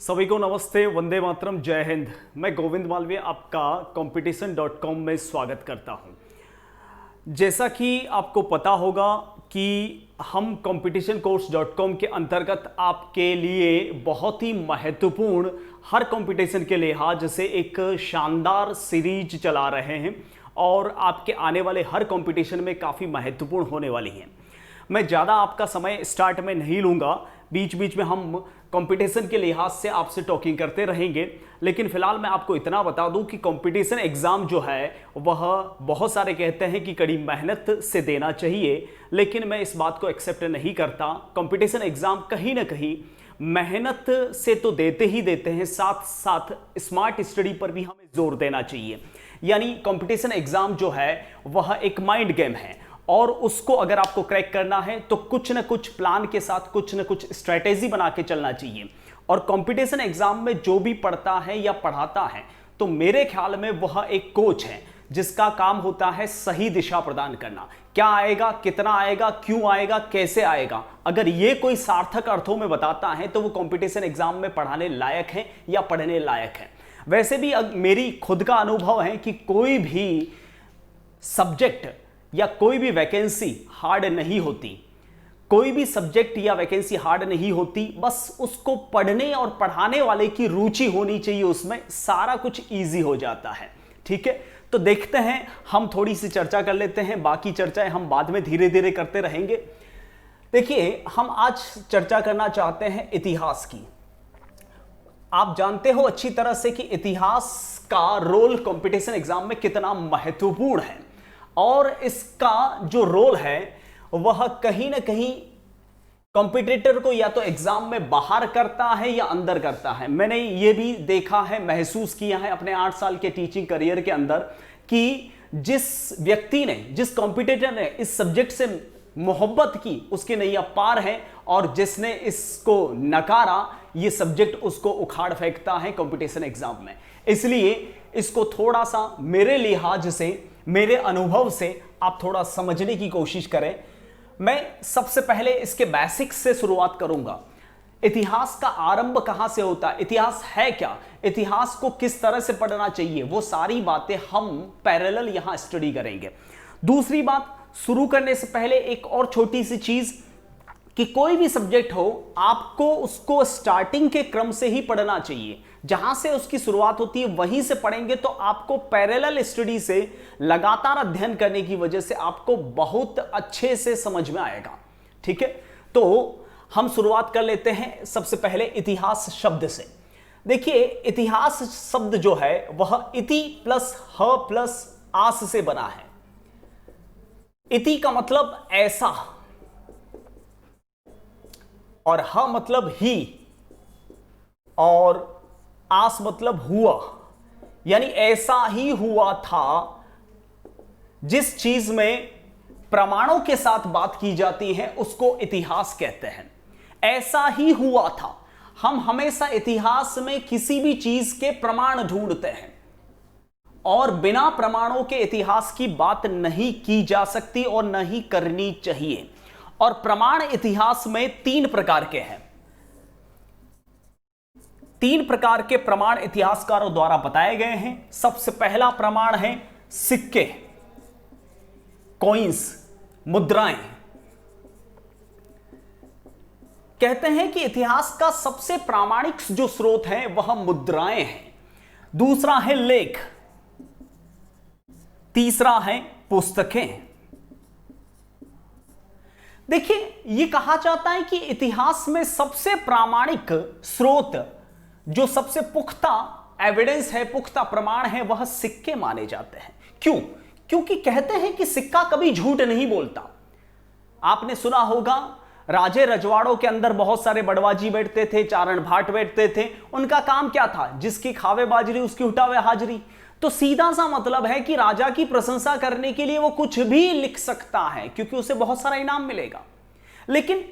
सभी को नमस्ते, वंदे मातरम, जय हिंद। मैं गोविंद मालवीय आपका competition.com में स्वागत करता हूं। जैसा कि आपको पता होगा कि हम competitioncourse.com के अंतर्गत आपके लिए बहुत ही महत्वपूर्ण हर कंपटीशन के लिहाज से एक शानदार सीरीज चला रहे हैं और आपके आने वाले हर कंपटीशन में काफ़ी महत्वपूर्ण होने वाली हैं। मैं ज़्यादा आपका समय स्टार्ट में नहीं लूँगा, बीच बीच में हम कंपटीशन के लिहाज से आपसे टॉकिंग करते रहेंगे, लेकिन फिलहाल मैं आपको इतना बता दूं कि कंपटीशन एग्ज़ाम जो है वह बहुत सारे कहते हैं कि कड़ी मेहनत से देना चाहिए, लेकिन मैं इस बात को एक्सेप्ट नहीं करता। कंपटीशन एग्ज़ाम कहीं ना कहीं मेहनत से तो देते ही देते हैं, साथ साथ स्मार्ट स्टडी पर भी हमें जोर देना चाहिए। यानी कंपटीशन एग्ज़ाम जो है वह एक माइंड गेम है और उसको अगर आपको क्रैक करना है तो कुछ न कुछ प्लान के साथ कुछ न कुछ स्ट्रेटेजी बना के चलना चाहिए। और कंपटीशन एग्जाम में जो भी पढ़ता है या पढ़ाता है तो मेरे ख्याल में वह एक कोच है जिसका काम होता है सही दिशा प्रदान करना। क्या आएगा, कितना आएगा, क्यों आएगा, कैसे आएगा, अगर ये कोई सार्थक अर्थों में बताता है तो वो कंपटीशन एग्जाम में पढ़ाने लायक है या पढ़ने लायक है। वैसे भी मेरी खुद का अनुभव है कि कोई भी सब्जेक्ट या कोई भी वैकेंसी हार्ड नहीं होती, कोई भी सब्जेक्ट या वैकेंसी हार्ड नहीं होती, बस उसको पढ़ने और पढ़ाने वाले की रुचि होनी चाहिए, उसमें सारा कुछ इजी हो जाता है। ठीक है, तो देखते हैं, हम थोड़ी सी चर्चा कर लेते हैं, बाकी चर्चाएं हम बाद में धीरे धीरे करते रहेंगे। देखिए, हम आज चर्चा करना चाहते हैं इतिहास की। आप जानते हो अच्छी तरह से कि इतिहास का रोल कंपटीशन एग्जाम में कितना महत्वपूर्ण है और इसका जो रोल है वह कहीं ना कहीं कॉम्पिटिटर को या तो एग्जाम में बाहर करता है या अंदर करता है। मैंने ये भी देखा है, महसूस किया है अपने 8 साल के टीचिंग करियर के अंदर कि जिस व्यक्ति ने, जिस कॉम्पिटिटर ने इस सब्जेक्ट से मोहब्बत की उसकी नैया पार है और जिसने इसको नकारा ये सब्जेक्ट उसको उखाड़ फेंकता है कंपटीशन एग्जाम में। इसलिए इसको थोड़ा सा मेरे लिहाज से, मेरे अनुभव से आप थोड़ा समझने की कोशिश करें। मैं सबसे पहले इसके बेसिक्स से शुरुआत करूंगा। इतिहास का आरंभ कहां से होता है, इतिहास है क्या, इतिहास को किस तरह से पढ़ना चाहिए, वो सारी बातें हम पैरेलल यहां स्टडी करेंगे। दूसरी बात, शुरू करने से पहले एक और छोटी सी चीज कि कोई भी सब्जेक्ट हो आपको उसको स्टार्टिंग के क्रम से ही पढ़ना चाहिए। जहां से उसकी शुरुआत होती है वहीं से पढ़ेंगे तो आपको पैरेलल स्टडी से, लगातार अध्ययन करने की वजह से आपको बहुत अच्छे से समझ में आएगा। ठीक है, तो हम शुरुआत कर लेते हैं सबसे पहले इतिहास शब्द से। देखिए, इतिहास शब्द जो है वह इति प्लस ह प्लस आस से बना है। इति का मतलब ऐसा और ह मतलब ही और आस मतलब हुआ, यानी ऐसा ही हुआ था। जिस चीज में प्रमाणों के साथ बात की जाती है उसको इतिहास कहते हैं। ऐसा ही हुआ था। हम हमेशा इतिहास में किसी भी चीज के प्रमाण ढूंढते हैं और बिना प्रमाणों के इतिहास की बात नहीं की जा सकती और नहीं करनी चाहिए। और प्रमाण इतिहास में 3 प्रकार के हैं। 3 प्रकार के प्रमाण इतिहासकारों द्वारा बताए गए हैं। सबसे पहला प्रमाण है सिक्के, कॉइंस, मुद्राएं। कहते हैं कि इतिहास का सबसे प्रामाणिक जो स्रोत है वह मुद्राएं हैं। दूसरा है लेख, तीसरा है पुस्तकें। देखिए, यह कहा जाता है कि इतिहास में सबसे प्रामाणिक स्रोत, जो सबसे पुख्ता एविडेंस है, पुख्ता प्रमाण है, वह सिक्के माने जाते हैं। क्यों? क्योंकि कहते हैं कि सिक्का कभी झूठ नहीं बोलता। आपने सुना होगा, राजे रजवाड़ों के अंदर बहुत सारे बड़वाजी बैठते थे, चारण भाट बैठते थे। उनका काम क्या था? जिसकी खावे बाजरी उसकी उठावे हाजरी। तो सीधा सा मतलब है कि राजा की प्रशंसा करने के लिए वो कुछ भी लिख सकता है क्योंकि उसे बहुत सारा इनाम मिलेगा। लेकिन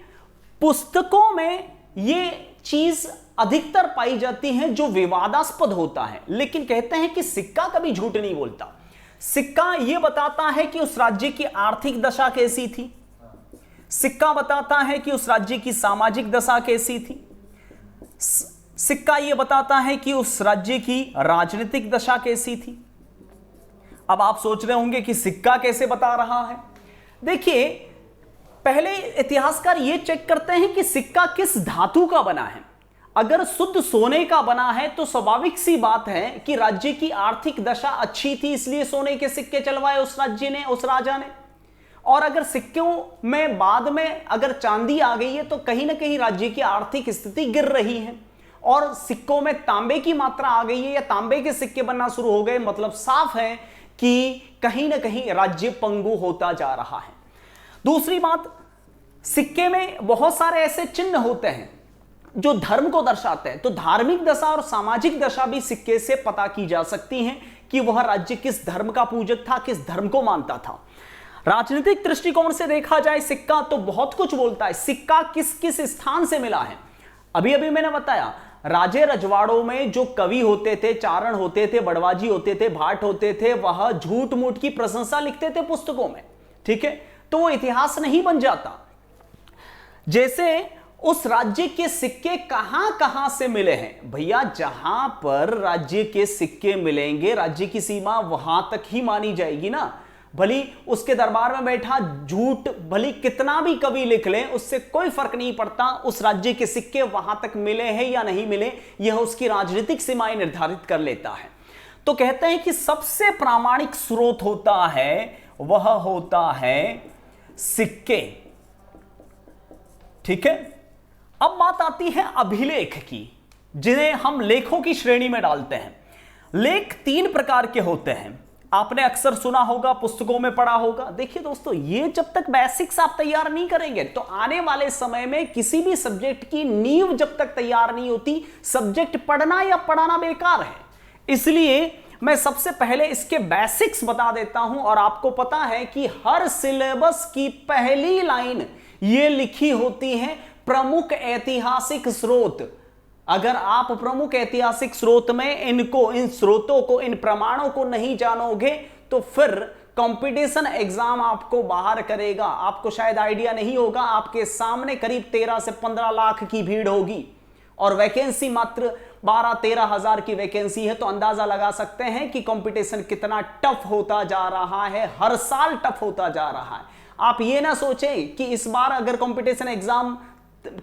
पुस्तकों में ये चीज अधिकतर पाई जाती है जो विवादास्पद होता है। लेकिन कहते हैं कि सिक्का कभी झूठ नहीं बोलता। सिक्का यह बताता है कि उस राज्य की आर्थिक दशा कैसी थी, सिक्का बताता है कि उस राज्य की सामाजिक दशा कैसी थी, सिक्का यह बताता है कि उस राज्य की राजनीतिक दशा कैसी थी। अब आप सोच रहे होंगे कि सिक्का कैसे बता रहा है। देखिए, पहले इतिहासकार यह चेक करते हैं कि सिक्का किस धातु का बना है। अगर शुद्ध सोने का बना है तो स्वाभाविक सी बात है कि राज्य की आर्थिक दशा अच्छी थी, इसलिए सोने के सिक्के चलवाए उस राज्य ने, उस राजा ने। और अगर सिक्कों में बाद में अगर चांदी आ गई है तो कहीं ना कहीं राज्य की आर्थिक स्थिति गिर रही है, और सिक्कों में तांबे की मात्रा आ गई है या तांबे के सिक्के बनना शुरू हो गए, मतलब साफ है कि कहीं ना कहीं राज्य पंगु होता जा रहा है। दूसरी बात, सिक्के में बहुत सारे ऐसे चिन्ह होते हैं जो धर्म को दर्शाते हैं, तो धार्मिक दशा और सामाजिक दशा भी सिक्के से पता की जा सकती है कि वह राज्य किस धर्म का पूजक था, किस धर्म को मानता था। राजनीतिक दृष्टिकोण से देखा जाए सिक्का तो बहुत कुछ बोलता है। सिक्का किस किस स्थान से मिला है, अभी अभी मैंने बताया, राजे रजवाड़ों में जो कवि होते थे, चारण होते थे, बड़वाजी होते थे, भाट होते थे, वह झूठ मूठ की प्रशंसा लिखते थे पुस्तकों में, ठीक है, तो वो इतिहास नहीं बन जाता। जैसे उस राज्य के सिक्के कहां कहां से मिले हैं, भैया जहां पर राज्य के सिक्के मिलेंगे राज्य की सीमा वहां तक ही मानी जाएगी ना। भली उसके दरबार में बैठा झूठ भली कितना भी कवि लिख ले, उससे कोई फर्क नहीं पड़ता, उस राज्य के सिक्के वहां तक मिले हैं या नहीं मिले, यह उसकी राजनीतिक सीमाएं निर्धारित कर लेता है। तो कहते हैं कि सबसे प्रामाणिक स्रोत होता है वह होता है सिक्के, ठीक है। अब बात आती है अभिलेख की, जिन्हें हम लेखों की श्रेणी में डालते हैं। लेख 3 प्रकार के होते हैं, आपने अक्सर सुना होगा, पुस्तकों में पढ़ा होगा। देखिए दोस्तों, ये जब तक बेसिक्स आप तैयार नहीं करेंगे तो आने वाले समय में किसी भी सब्जेक्ट की नींव जब तक तैयार नहीं होती, सब्जेक्ट पढ़ना या पढ़ाना बेकार है। इसलिए मैं सबसे पहले इसके बेसिक्स बता देता हूं, और आपको पता है कि हर सिलेबस की पहली लाइन ये लिखी होती है, प्रमुख ऐतिहासिक स्रोत। अगर आप प्रमुख ऐतिहासिक स्रोत में इन स्रोतों को, इन प्रमाणों को नहीं जानोगे तो फिर कंपटीशन एग्जाम आपको बाहर करेगा। आपको शायद आइडिया नहीं होगा, आपके सामने करीब 13 से 15 लाख की भीड़ होगी और वैकेंसी मात्र 12-13 हजार की वैकेंसी है, तो अंदाजा लगा सकते हैं कि कंपटीशन कितना टफ होता जा रहा है, हर साल टफ होता जा रहा है। आप ये ना सोचें कि इस बार अगर कंपटीशन एग्जाम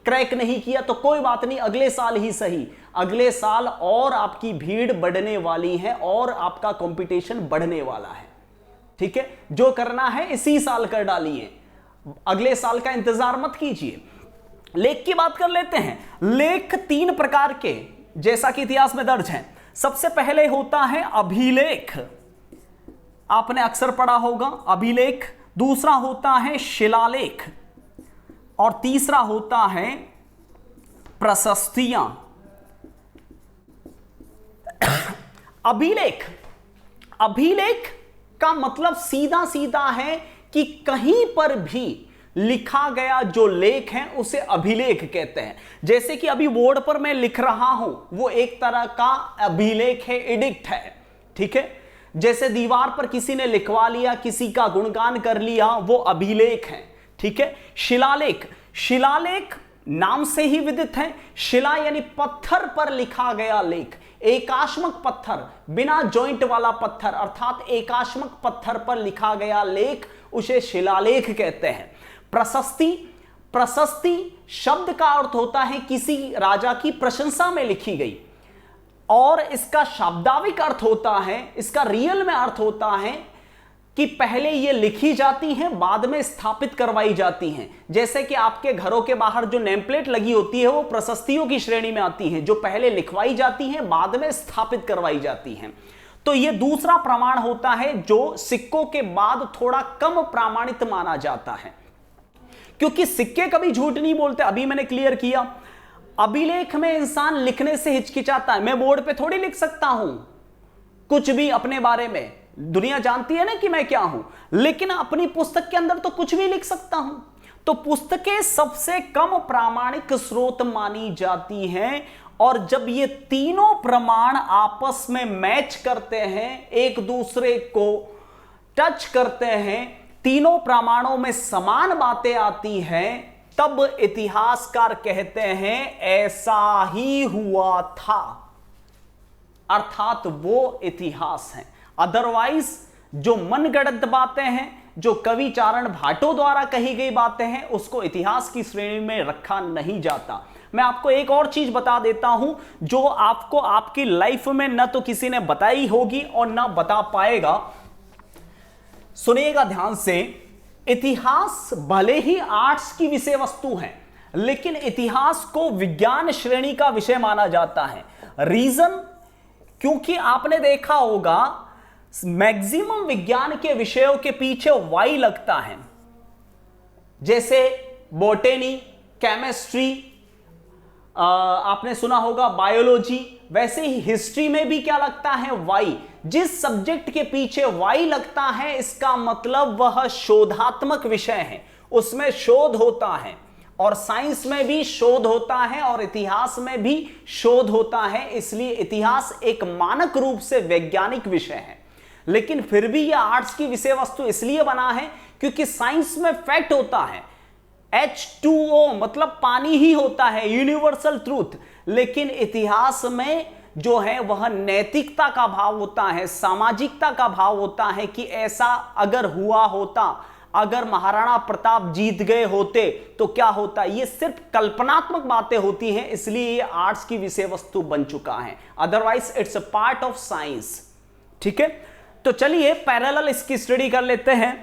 क्रैक नहीं किया तो कोई बात नहीं, अगले साल ही सही, अगले साल और आपकी भीड़ बढ़ने वाली है और आपका कंपटीशन बढ़ने वाला है, ठीक है। जो करना है इसी साल कर डालिए, अगले साल का इंतजार मत कीजिए। लेख की बात कर लेते हैं। लेख 3 प्रकार के जैसा कि इतिहास में दर्ज है। सबसे पहले होता है अभिलेख, आपने अक्सर पढ़ा होगा अभिलेख। दूसरा होता है शिलालेख और तीसरा होता है प्रशस्तियां। अभिलेख, अभिलेख का मतलब सीधा सीधा है कि कहीं पर भी लिखा गया जो लेख है उसे अभिलेख कहते हैं। जैसे कि अभी बोर्ड पर मैं लिख रहा हूं, वो एक तरह का अभिलेख है, एडिक्ट है, ठीक है। जैसे दीवार पर किसी ने लिखवा लिया, किसी का गुणगान कर लिया, वो अभिलेख है, ठीक है। शिलालेख, शिलालेख नाम से ही विदित है। शिला यानी पत्थर पर लिखा गया लेख, एकाश्मक पत्थर, बिना जॉइंट वाला पत्थर, अर्थात एकाश्मक पत्थर पर लिखा गया लेख, उसे शिलालेख कहते हैं। प्रशस्ति, प्रशस्ति शब्द का अर्थ होता है किसी राजा की प्रशंसा में लिखी गई, और इसका शाब्दाविक अर्थ होता है, इसका रियल में अर्थ होता है कि पहले ये लिखी जाती हैं, बाद में स्थापित करवाई जाती हैं। जैसे कि आपके घरों के बाहर जो नेम प्लेट लगी होती है वो प्रशस्तियों की श्रेणी में आती है, जो पहले लिखवाई जाती हैं, बाद में स्थापित करवाई जाती हैं। तो ये दूसरा प्रमाण होता है जो सिक्कों के बाद थोड़ा कम प्रमाणित माना जाता है, क्योंकि सिक्के कभी झूठ नहीं बोलते। अभी मैंने क्लियर किया, अभिलेख में इंसान लिखने से हिचकिचाता है। मैं बोर्ड पे थोड़ी लिख सकता हूं कुछ भी अपने बारे में, दुनिया जानती है ना कि मैं क्या हूं, लेकिन अपनी पुस्तक के अंदर तो कुछ भी लिख सकता हूं। तो पुस्तकें सबसे कम प्रामाणिक स्रोत मानी जाती हैं, और जब ये तीनों प्रमाण आपस में मैच करते हैं, एक दूसरे को टच करते हैं, तीनों प्रमाणों में समान बातें आती हैं, तब इतिहासकार कहते हैं ऐसा ही हुआ था, अर्थात वो इतिहास है। अदरवाइज जो मनगढ़ंत बातें हैं, जो कवि चारण भाटो द्वारा कही गई बातें हैं, उसको इतिहास की श्रेणी में रखा नहीं जाता। मैं आपको एक और चीज बता देता हूं जो आपको आपकी लाइफ में न तो किसी ने बताई होगी और न बता पाएगा। सुनिएगा ध्यान से। इतिहास भले ही आर्ट्स की विषय वस्तु है, लेकिन इतिहास को विज्ञान श्रेणी का विषय माना जाता है। रीजन, क्योंकि आपने देखा होगा मैक्सिमम विज्ञान के विषयों के पीछे वाई लगता है, जैसे बॉटनी, केमिस्ट्री, आपने सुना होगा बायोलॉजी, वैसे ही हिस्ट्री में भी क्या लगता है, वाई। जिस सब्जेक्ट के पीछे वाई लगता है इसका मतलब वह शोधात्मक विषय है, उसमें शोध होता है। और साइंस में भी शोध होता है और इतिहास में भी शोध होता है, इसलिए इतिहास एक मानक रूप से वैज्ञानिक विषय है। लेकिन फिर भी यह आर्ट्स की विषय वस्तु इसलिए बना है क्योंकि साइंस में फैक्ट होता है, H2O मतलब पानी ही होता है, यूनिवर्सल ट्रूथ। लेकिन इतिहास में जो है वह नैतिकता का भाव होता है, सामाजिकता का भाव होता है कि ऐसा अगर हुआ होता, अगर महाराणा प्रताप जीत गए होते तो क्या होता। ये सिर्फ कल्पनात्मक बातें होती हैं, इसलिए ये आर्ट्स की विषय वस्तु बन चुका है। Otherwise it's a part of science. ठीक है, तो चलिए पैरेलल इसकी स्टडी कर लेते हैं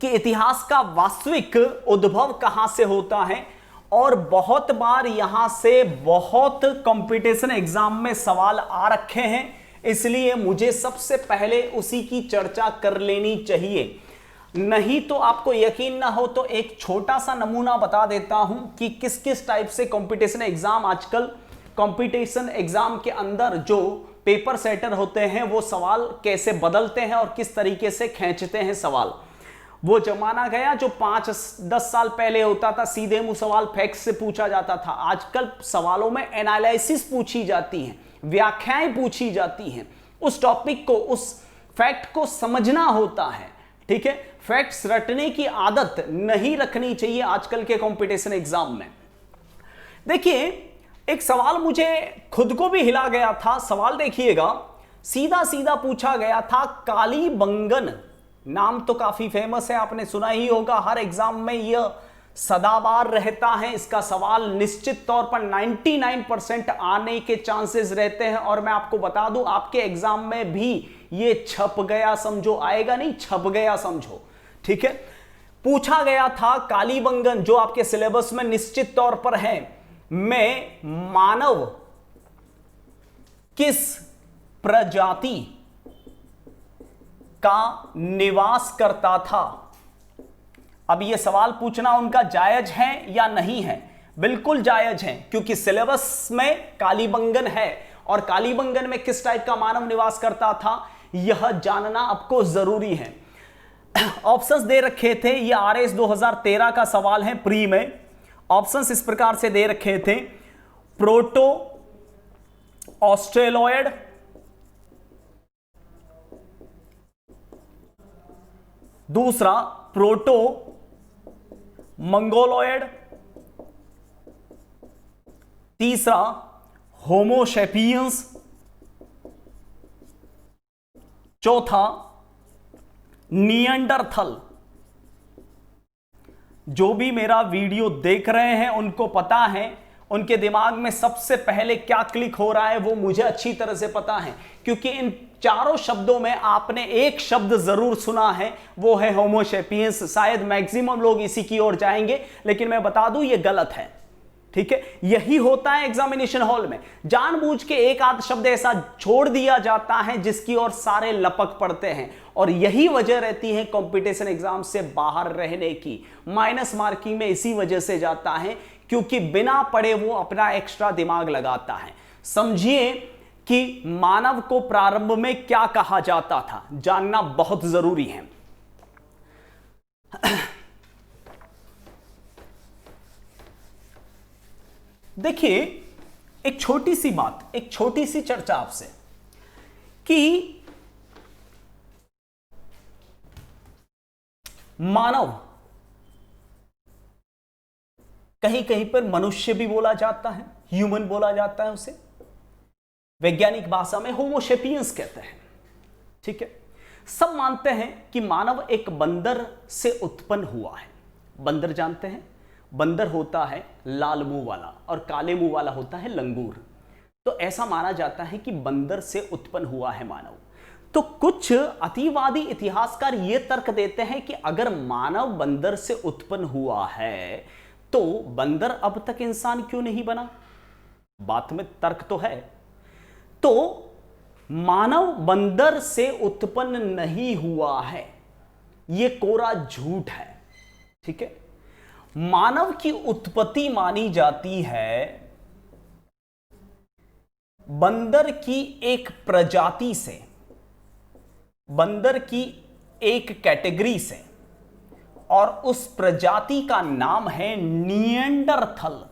कि इतिहास का वास्तविक उद्भव कहां से होता है। और बहुत बार यहां से बहुत कंपटीशन एग्जाम में सवाल आ रखे हैं, इसलिए मुझे सबसे पहले उसी की चर्चा कर लेनी चाहिए। नहीं तो आपको यकीन ना हो तो एक छोटा सा नमूना बता देता हूं कि किस किस टाइप से कंपटीशन एग्जाम आजकल, कंपटीशन एग्जाम के अंदर जो पेपर सेटर होते हैं वो सवाल कैसे बदलते हैं और किस तरीके से खींचते हैं सवाल। वो जमाना गया जो 5-10 साल पहले होता था, सीधे मुंह सवाल फैक्ट्स से पूछा जाता था। आजकल सवालों में एनालिसिस पूछी जाती है, व्याख्याएं पूछी जाती हैं। उस टॉपिक को, उस फैक्ट को समझना होता है। ठीक है, फैक्ट्स रटने की आदत नहीं रखनी चाहिए आजकल के कंपटीशन एग्जाम में। देखिए, एक सवाल मुझे खुद को भी हिला गया था। सवाल देखिएगा, सीधा सीधा पूछा गया था, कालीबंगन नाम तो काफी फेमस है, आपने सुना ही होगा, हर एग्जाम में यह सदाबार रहता है। इसका सवाल निश्चित तौर पर 99% आने के चांसेस रहते हैं। और मैं आपको बता दूं, आपके एग्जाम में भी ये छप गया समझो, आएगा नहीं, छप गया समझो। ठीक है, पूछा गया था कालीबंगन, जो आपके सिलेबस में निश्चित तौर पर है, में मानव किस प्रजाति का निवास करता था। अब यह सवाल पूछना उनका जायज है या नहीं है? बिल्कुल जायज है, क्योंकि सिलेबस में कालीबंगन है और कालीबंगन में किस टाइप का मानव निवास करता था यह जानना आपको जरूरी है। ऑप्शंस दे रखे थे, ये RS 2013 का सवाल है, प्री में ऑप्शंस इस प्रकार से दे रखे थे, प्रोटो ऑस्ट्रेलॉयड, दूसरा प्रोटो मंगोलॉयड, तीसरा होमोसेपियंस, चौथा निएंडरथल। जो भी मेरा वीडियो देख रहे हैं उनको पता है, उनके दिमाग में सबसे पहले क्या क्लिक हो रहा है वो मुझे अच्छी तरह से पता है, क्योंकि इन चारों शब्दों में आपने एक शब्द जरूर सुना है, वो है होमोसेपियंस। शायद मैक्सिमम लोग इसी की ओर जाएंगे, लेकिन मैं बता दूं ये गलत है। ठीक है, यही होता है एग्जामिनेशन हॉल में, जानबूझ के एक आध शब्द ऐसा छोड़ दिया जाता है जिसकी ओर सारे लपक पड़ते हैं, और यही वजह रहती है कंपटीशन एग्जाम से बाहर रहने की। माइनस मार्किंग में इसी वजह से जाता है, क्योंकि बिना पढ़े वो अपना एक्स्ट्रा दिमाग लगाता है। समझिए कि मानव को प्रारंभ में क्या कहा जाता था, जानना बहुत जरूरी है। देखिए, एक छोटी सी बात, एक छोटी सी चर्चा आपसे, कि मानव कहीं कहीं पर मनुष्य भी बोला जाता है, ह्यूमन बोला जाता है उसे। वैज्ञानिक भाषा में होमो सेपियंस कहते हैं। ठीक है, सब मानते हैं कि मानव एक बंदर से उत्पन्न हुआ है। बंदर जानते हैं, बंदर होता है लाल मुंह वाला और काले मुंह वाला होता है लंगूर। तो ऐसा माना जाता है कि बंदर से उत्पन्न हुआ है मानव। तो कुछ अतिवादी इतिहासकार यह तर्क देते हैं कि अगर मानव बंदर से उत्पन्न हुआ है तो बंदर अब तक इंसान क्यों नहीं बना? बात में तर्क तो है। तो मानव बंदर से उत्पन्न नहीं हुआ है, यह कोरा झूठ है। ठीक है, मानव की उत्पत्ति मानी जाती है बंदर की एक प्रजाति से, बंदर की एक कैटेगरी से, और उस प्रजाति का नाम है निएंडरथल।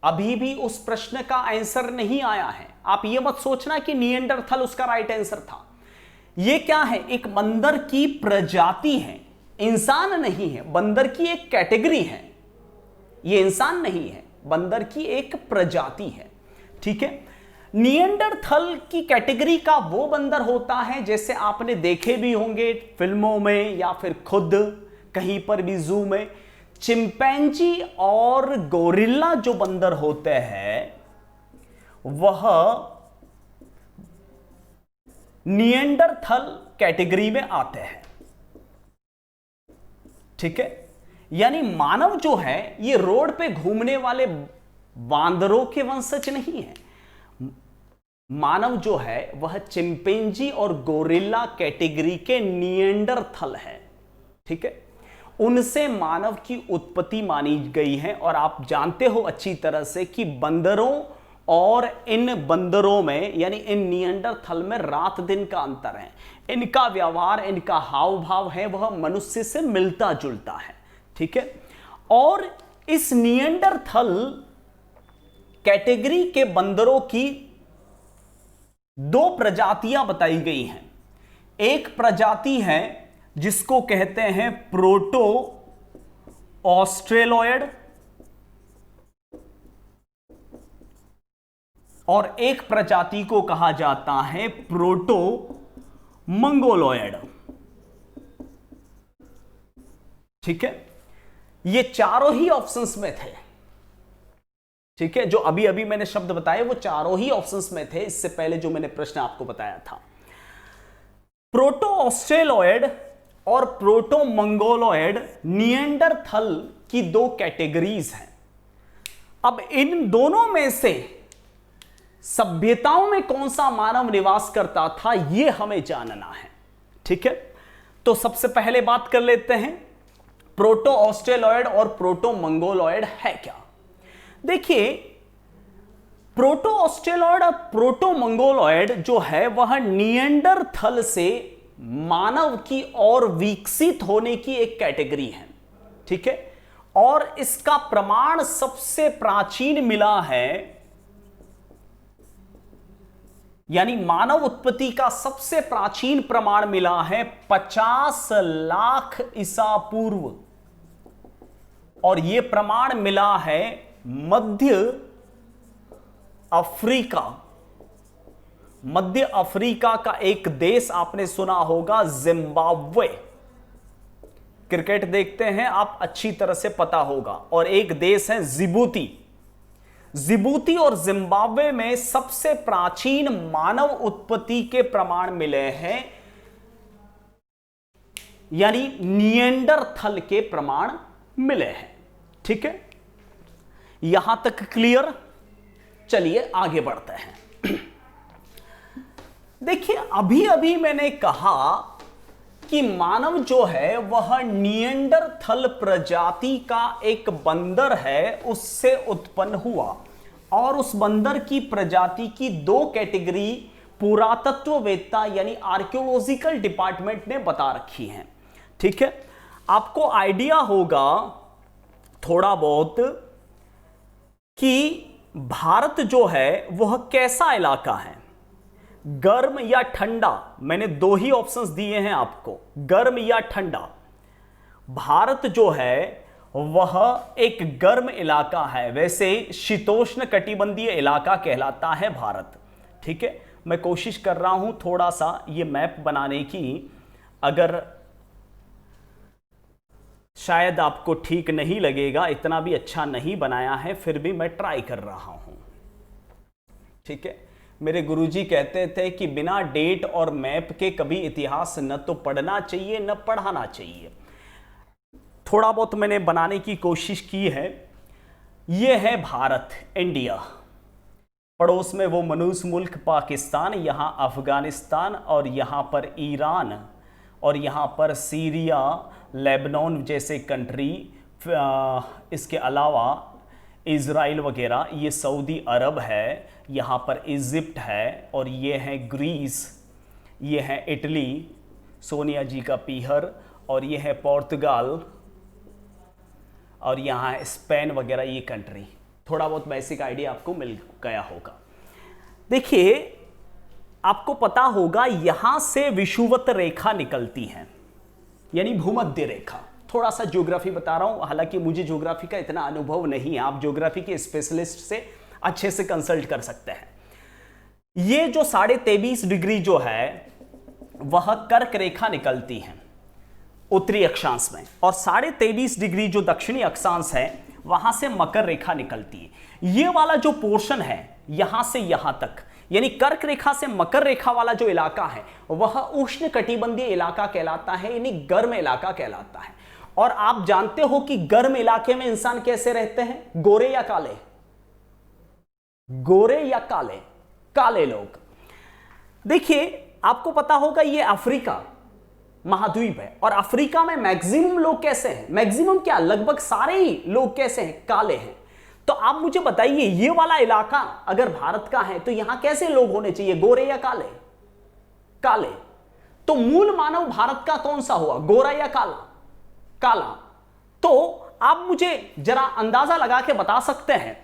अभी भी उस प्रश्न का आंसर नहीं आया है। आप यह मत सोचना कि निएंडरथल उसका राइट आंसर था। यह क्या है? एक बंदर की प्रजाति है, इंसान नहीं है। बंदर की एक कैटेगरी है, यह इंसान नहीं है, बंदर की एक प्रजाति है। ठीक है, निएंडरथल की कैटेगरी का वो बंदर होता है, जैसे आपने देखे भी होंगे फिल्मों में या फिर खुद कहीं पर भी जू में, चिंपैंजी और गोरिल्ला जो बंदर होते हैं वह निएंडरथल कैटेगरी में आते हैं। ठीक है, यानी मानव जो है ये रोड पे घूमने वाले बांदरों के वंशज नहीं है। मानव जो है वह चिंपैंजी और गोरिल्ला कैटेगरी के निएंडरथल है। ठीक है, उनसे मानव की उत्पत्ति मानी गई है। और आप जानते हो अच्छी तरह से कि बंदरों और इन बंदरों में यानी इन निएंडरथल में रात दिन का अंतर है। इनका व्यवहार, इनका हाव भाव है वह मनुष्य से मिलता जुलता है। ठीक है, और इस निएंडरथल कैटेगरी के बंदरों की दो प्रजातियां बताई गई हैं। एक प्रजाति है जिसको कहते हैं प्रोटो ऑस्ट्रेलॉयड, और एक प्रजाति को कहा जाता है प्रोटो मंगोलॉयड। ठीक है, ये चारों ही ऑप्शंस में थे। ठीक है, जो अभी अभी मैंने शब्द बताए वो चारों ही ऑप्शंस में थे, इससे पहले जो मैंने प्रश्न आपको बताया था। प्रोटो ऑस्ट्रेलॉयड और प्रोटो मंगोलॉयड निएंडरथल की दो कैटेगरीज हैं। अब इन दोनों में से सभ्यताओं में कौन सा मानव निवास करता था यह हमें जानना है। ठीक है, तो सबसे पहले बात कर लेते हैं प्रोटो ऑस्ट्रेलॉयड और प्रोटो मंगोलॉयड है क्या। देखिए, प्रोटो ऑस्ट्रेलॉयड और प्रोटो मंगोलॉयड जो है वह निएंडरथल से मानव की ओर विकसित होने की एक कैटेगरी है। ठीक है, और इसका प्रमाण सबसे प्राचीन मिला है, यानी मानव उत्पत्ति का सबसे प्राचीन प्रमाण मिला है 50 लाख ईसा पूर्व, और यह प्रमाण मिला है मध्य अफ्रीका। मध्य अफ्रीका का एक देश आपने सुना होगा, जिम्बाब्वे। क्रिकेट देखते हैं आप, अच्छी तरह से पता होगा। और एक देश है जिबूती। जिबूती और जिम्बाब्वे में सबसे प्राचीन मानव उत्पत्ति के प्रमाण मिले हैं, यानी निएंडरथल के प्रमाण मिले हैं। ठीक है, यहां तक क्लियर। चलिए आगे बढ़ते हैं। देखिए, अभी अभी मैंने कहा कि मानव जो है वह निएंडरथल प्रजाति का एक बंदर है, उससे उत्पन्न हुआ। और उस बंदर की प्रजाति की दो कैटेगरी पुरातत्ववेत्ता यानी आर्कियोलॉजिकल डिपार्टमेंट ने बता रखी हैं। ठीक है, आपको आइडिया होगा थोड़ा बहुत कि भारत जो है वह कैसा इलाका है, गर्म या ठंडा। मैंने दो ही ऑप्शंस दिए हैं आपको, गर्म या ठंडा। भारत जो है वह एक गर्म इलाका है, वैसे शीतोष्ण कटिबंधीय इलाका कहलाता है भारत। ठीक है, मैं कोशिश कर रहा हूं थोड़ा सा ये मैप बनाने की, अगर शायद आपको ठीक नहीं लगेगा, इतना भी अच्छा नहीं बनाया है, फिर भी मैं ट्राई कर रहा हूं। ठीक है, मेरे गुरुजी कहते थे कि बिना डेट और मैप के कभी इतिहास न तो पढ़ना चाहिए न पढ़ाना चाहिए। थोड़ा बहुत मैंने बनाने की कोशिश की है। यह है भारत, इंडिया, पड़ोस में वो मनुष्य मुल्क पाकिस्तान, यहाँ अफगानिस्तान और यहाँ पर ईरान और यहाँ पर सीरिया, लेबनान जैसे कंट्री, इसके अलावा इज़राइल वगैरह, ये सऊदी अरब है, यहाँ पर इजिप्ट है, और ये है ग्रीस, ये है इटली, सोनिया जी का पीहर, और ये है पोर्तुगाल, और यहाँ है स्पेन वगैरह, ये कंट्री। थोड़ा बहुत बेसिक आइडिया आपको मिल गया होगा। देखिए, आपको पता होगा यहां से विषुवत रेखा निकलती है, यानी भूमध्य रेखा। थोड़ा सा ज्योग्राफी बता रहा हूं, हालांकि मुझे ज्योग्राफी का इतना अनुभव नहीं है, आप ज्योग्राफी के स्पेशलिस्ट से अच्छे से कंसल्ट कर सकते हैं। ये जो 23.5 डिग्री जो है वह कर्क रेखा निकलती है उत्तरी अक्षांश में, और 23.5 डिग्री जो दक्षिणी अक्षांश है वहां से मकर रेखा निकलती है। ये वाला जो पोर्शन है यहां से यहां तक, यानी कर्क रेखा से मकर रेखा वाला जो इलाका है वह उष्ण कटिबंधीय इलाका कहलाता है, यानी गर्म इलाका कहलाता है। और आप जानते हो कि गर्म इलाके में इंसान कैसे रहते हैं, गोरे या काले? गोरे या काले? काले लोग। देखिए, आपको पता होगा ये अफ्रीका महाद्वीप है, और अफ्रीका में मैक्सिमम लोग कैसे हैं? मैक्सिमम क्या, लगभग सारे ही लोग कैसे हैं? काले हैं। तो आप मुझे बताइए, ये वाला इलाका अगर भारत का है तो यहां कैसे लोग होने चाहिए, गोरे या काले? काले। तो मूल मानव भारत का कौन सा हुआ, गोरा या काला? काला। तो आप मुझे जरा अंदाजा लगा के बता सकते हैं,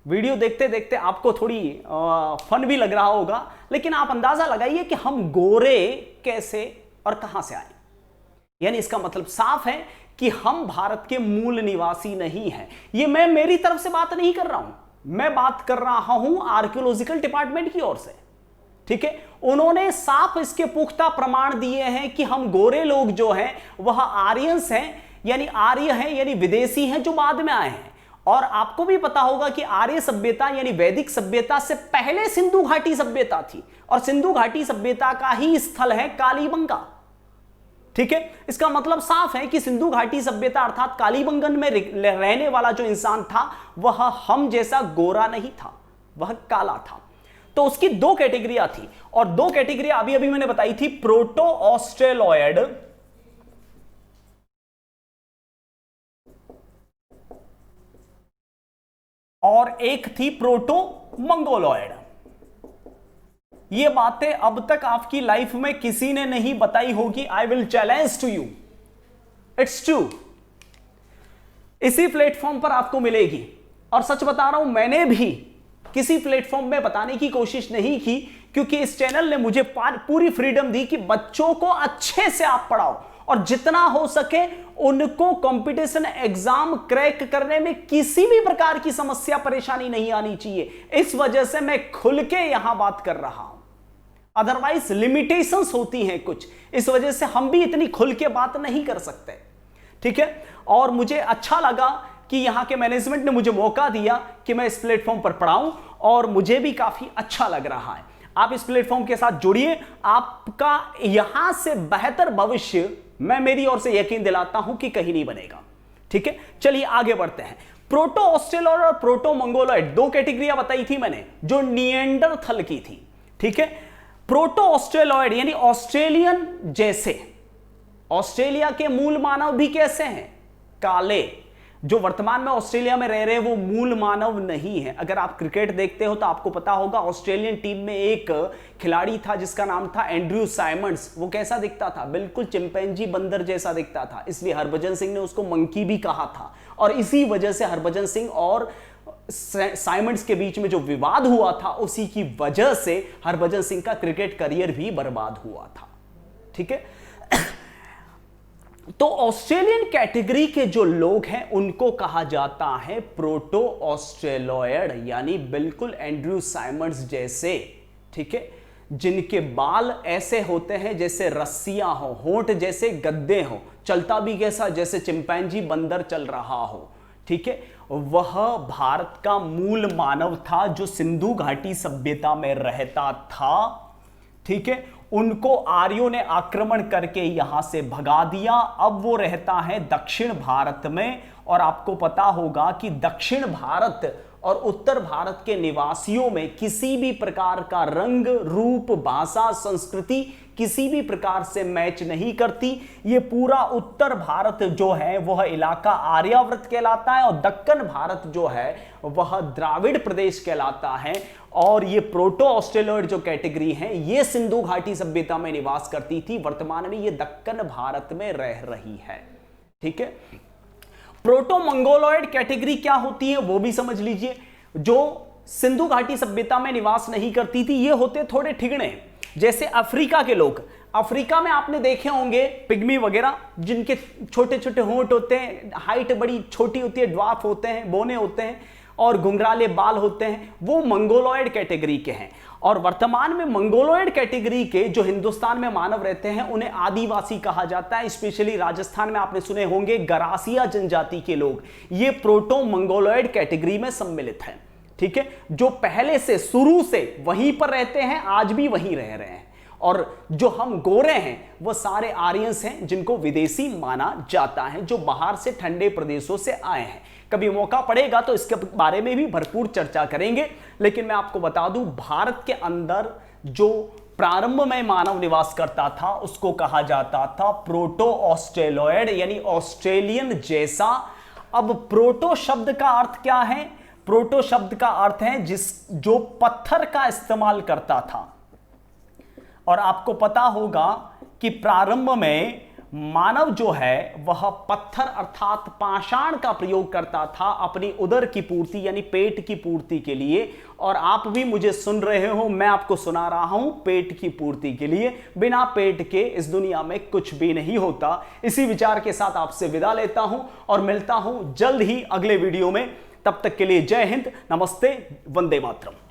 वीडियो देखते देखते आपको थोड़ी फन भी लग रहा होगा, लेकिन आप अंदाजा लगाइए कि हम गोरे कैसे और कहां से आए। यानी इसका मतलब साफ है कि हम भारत के मूल निवासी नहीं हैं। ये मैं मेरी तरफ से बात नहीं कर रहा हूं, मैं बात कर रहा हूं आर्कियोलॉजिकल डिपार्टमेंट की ओर से। ठीक है, उन्होंने साफ इसके पुख्ता प्रमाण दिए हैं कि हम गोरे लोग जो हैं वह आर्यंस हैं, यानी आर्य हैं, यानी विदेशी हैं जो बाद में आए हैं। और आपको भी पता होगा कि आर्य सभ्यता यानी वैदिक सभ्यता से पहले सिंधु घाटी सभ्यता थी, और सिंधु घाटी सभ्यता का ही स्थल है कालीबंगा। ठीक है, इसका मतलब साफ है कि सिंधु घाटी सभ्यता अर्थात कालीबंगन में रहने वाला जो इंसान था वह हम जैसा गोरा नहीं था, वह काला था। तो उसकी दो कैटेगरियां थी, और दो कैटेगरियां अभी अभी मैंने बताई थी, प्रोटो ऑस्ट्रेलॉयड और एक थी प्रोटो मंगोलॉयड। ये बातें अब तक आपकी लाइफ में किसी ने नहीं बताई होगी। I will challenge to you, it's true. इसी प्लेटफॉर्म पर आपको मिलेगी, और सच बता रहा हूं, मैंने भी किसी प्लेटफॉर्म में बताने की कोशिश नहीं की, क्योंकि इस चैनल ने मुझे पूरी फ्रीडम दी कि बच्चों को अच्छे से आप पढ़ाओ, और जितना हो सके उनको कंपटीशन एग्जाम क्रैक करने में किसी भी प्रकार की समस्या परेशानी नहीं आनी चाहिए। इस वजह से मैं खुल के यहां बात कर रहा हूं, अदरवाइज लिमिटेशंस होती हैं कुछ, इस वजह से हम भी इतनी खुल के बात नहीं कर सकते। ठीक है, और मुझे अच्छा लगा कि यहां के मैनेजमेंट ने मुझे मौका दिया कि मैं इस प्लेटफॉर्म पर पढ़ाऊं, और मुझे भी काफी अच्छा लग रहा है। आप इस प्लेटफॉर्म के साथ जुड़िए, आपका यहां से बेहतर भविष्य मैं मेरी ओर से यकीन दिलाता हूं कि कहीं नहीं बनेगा। ठीक है, चलिए आगे बढ़ते हैं। प्रोटो ऑस्ट्रेलॉयड और प्रोटो मंगोलॉयड दो कैटेगरियां बताई थी मैंने, जो निएंडरथल की थी। ठीक है, प्रोटो ऑस्ट्रेलॉयड यानी ऑस्ट्रेलियन जैसे, ऑस्ट्रेलिया के मूल मानव भी कैसे हैं, काले। जो वर्तमान में ऑस्ट्रेलिया में रह रहे हैं वो मूल मानव नहीं है। अगर आप क्रिकेट देखते हो तो आपको पता होगा ऑस्ट्रेलियन टीम में एक खिलाड़ी था जिसका नाम था एंड्रयू साइमंड्स। वो कैसा दिखता था, बिल्कुल चिंपैंजी बंदर जैसा दिखता था, इसलिए हरभजन सिंह ने उसको मंकी भी कहा था। और इसी वजह से हरभजन सिंह और साइमंड्स के बीच में जो विवाद हुआ था, उसी की वजह से हरभजन सिंह का क्रिकेट करियर भी बर्बाद हुआ था। ठीक है, तो ऑस्ट्रेलियन कैटेगरी के जो लोग हैं उनको कहा जाता है प्रोटो ऑस्ट्रेलॉयड, यानी बिल्कुल एंड्रयू साइमंड्स जैसे, ठीक है, जिनके बाल ऐसे होते हैं जैसे रस्सियां हो, होंठ जैसे गद्दे हो, चलता भी कैसा जैसे चिंपैंजी बंदर चल रहा हो, ठीक है। वह भारत का मूल मानव था जो सिंधु घाटी सभ्यता में रहता था, ठीक है। उनको आर्यों ने आक्रमण करके यहां से भगा दिया। अब वो रहता है दक्षिण भारत में, और आपको पता होगा कि दक्षिण भारत और उत्तर भारत के निवासियों में किसी भी प्रकार का रंग, रूप, भाषा, संस्कृति किसी भी प्रकार से मैच नहीं करती। ये पूरा उत्तर भारत जो है वह इलाका आर्यावर्त कहलाता है, और दक्कन भारत जो है वह द्राविड़ प्रदेश कहलाता है। और ये प्रोटो ऑस्ट्रेलॉयड जो कैटेगरी है ये सिंधु घाटी सभ्यता में निवास करती थी, वर्तमान में ये दक्कन भारत में रह रही है, ठीक है। प्रोटो मंगोलॉयड कैटेगरी क्या होती है वो भी समझ लीजिए। जो सिंधु घाटी सभ्यता में निवास नहीं करती थी ये होते थोड़े ठिगणे, जैसे अफ्रीका के लोग। अफ्रीका में आपने देखे होंगे पिग्मी वगैरह, जिनके छोटे छोटे होंठ होते हैं, हाइट बड़ी छोटी होती है, ड्वार्फ होते हैं, बोने होते हैं और घुंघराले बाल होते हैं, वो मंगोलॉयड कैटेगरी के हैं। और वर्तमान में मंगोलॉयड कैटेगरी के जो हिंदुस्तान में मानव रहते हैं उन्हें आदिवासी कहा जाता है। स्पेशली राजस्थान में आपने सुने होंगे गरासिया जनजाति के लोग, ये प्रोटो मंगोलॉयड कैटेगरी में सम्मिलित है, ठीक है। जो पहले से शुरू से वहीं पर रहते हैं, आज भी वहीं रह रहे हैं। और जो हम गोरे हैं वो सारे आर्यंस हैं जिनको विदेशी माना जाता है, जो बाहर से ठंडे प्रदेशों से आए हैं। कभी मौका पड़ेगा तो इसके बारे में भी भरपूर चर्चा करेंगे। लेकिन मैं आपको बता दूं, भारत के अंदर जो प्रारंभ में मानव निवास करता था उसको कहा जाता था प्रोटो ऑस्ट्रेलॉयड, यानी ऑस्ट्रेलियन जैसा। अब प्रोटो शब्द का अर्थ क्या है? प्रोटो शब्द का अर्थ है जो पत्थर का इस्तेमाल करता था। और आपको पता होगा कि प्रारंभ में मानव जो है वह पत्थर अर्थात पाषाण का प्रयोग करता था अपनी उदर की पूर्ति यानी पेट की पूर्ति के लिए। और आप भी मुझे सुन रहे हो, मैं आपको सुना रहा हूं पेट की पूर्ति के लिए। बिना पेट के इस दुनिया में कुछ भी नहीं होता। इसी विचार के साथ आपसे विदा लेता हूं और मिलता हूं जल्द ही अगले वीडियो में। तब तक के लिए जय हिंद, नमस्ते, वंदे मातरम।